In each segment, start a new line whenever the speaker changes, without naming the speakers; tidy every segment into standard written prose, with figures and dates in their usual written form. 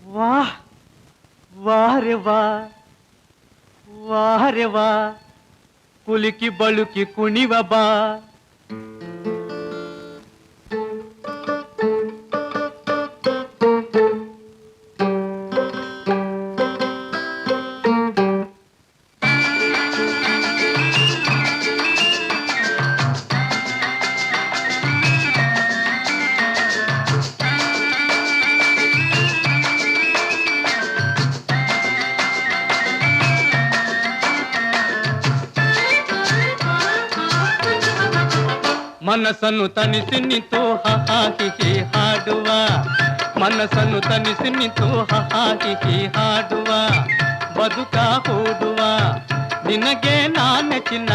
वाह वाह रे वाह वाह रे वाह कुलिकी बलुकी कुಣಿವ ಬಾ ಮನಸ್ಸನ್ನು ತನಿಸಿ ನಿಂತು ಹಾಕಿ ಹಾಡುವ ಮನಸ್ಸನ್ನು ತನಿಸಿ ನಿಂತು ಹಾಕಿ ಹಾಡುವ ಬದುಕ ಹೂಡುವ ನಿನಗೆ ನಾನೆ ಚಿನ್ನ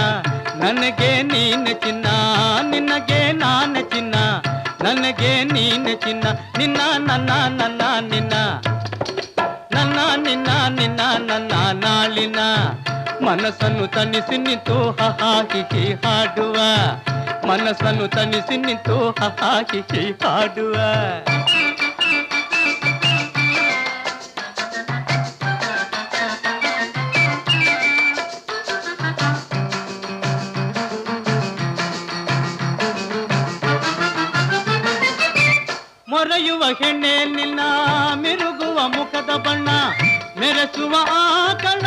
ನನಗೆ ನೀನೆ ಚಿನ್ನ ನಿನಗೆ ನಾನೆ ಚಿನ್ನ ನನಗೆ ನೀನೆ ಚಿನ್ನ ನಿನ್ನ ನನ್ನ ನನ್ನ ನಿನ್ನ ನನ್ನ ನಿನ್ನ ನಿನ್ನ ನನ್ನ ನಾಳಿನ ಮನಸ್ಸನ್ನು ತನಿಸಿ ನಿಂತು ಹಾಕಿ ಹಾಡುವ ಮನಸ್ಸನ್ನು ತನಿಸಿ ನಿಂತು ಹಾಕಿ ಹಾಡುವ ಮೊರೆಯುವ ಹೆಣ್ಣೆ ನಿನ್ನ ಮಿರುಗುವ ಮುಖದ ಬಣ್ಣ ಮೆರೆಸುವ ಆಕಳ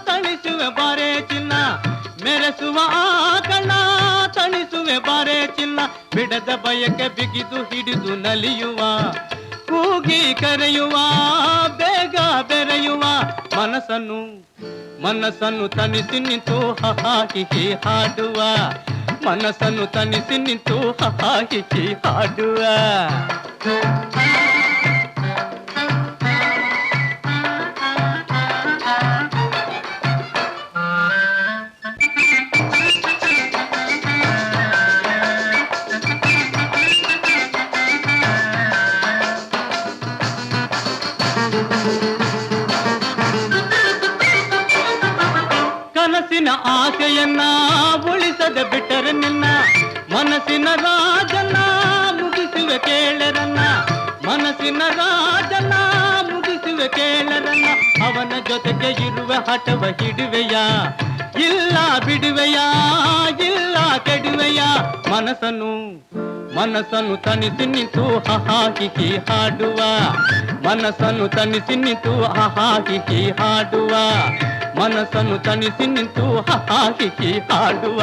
ತಣಿಸುವೆ ಬಾರೆ ಚಿನ್ನ ಮೆರೆಸುವ ಆಕಳ ತಣಿಸುವೆ ಬಾರೆ ಚಿನ್ನ ಬಿಡದ ಬಯಕೆ ಬಿಗಿದು ಹಿಡಿದು ನಲಿಯುವ ಕೂಗಿ ಕರೆಯುವ ಬೇಗ ಬೆರೆಯುವ ಮನಸ್ಸನ್ನು ಮನಸ್ಸನ್ನು ತನಿಸಿ ನಿಂತು ಹಾಕಿ ಹಾಡುವ ಮನಸ್ಸನ್ನು ತನಿಸಿ ನಿಂತು ಹಾಕಿ ಹಾಡುವ ಕನಸಿನ ಆಸೆಯನ್ನ ಉಳಿಸದೆ ಬಿಟ್ಟರೆ ನಿನ್ನ ಮನಸ್ಸಿನ ರಾಜನ ಮುಗಿಸುವೆ ಕೇಳರನ್ನ ಮನಸ್ಸಿನ ರಾಜನ ಮುಗಿಸುವೆ ಕೇಳರನ್ನ ಅವನ ಜೊತೆಗೆ ಇರುವ ಹಠವ ಹಿಡುವೆಯ ಇಲ್ಲ ಬಿಡುವೆಯ ಇಲ್ಲ ಕೆಡುವೆಯ ಮನಸ್ಸನ್ನು ಮನಸ್ಸನ್ನು ತನಿಸಿ ನಿಂತು ಹಾಕಿ ಹಾಡುವ ಮನಸ್ಸನ್ನು ತನಿಸಿ ನಿಂತು ಹಾಕಿ ಹಾಡುವ ಮನಸ್ಸನ್ನು ತನಿಸಿ ನಿಂತು ಹಾಕಿ ಹಾಡುವ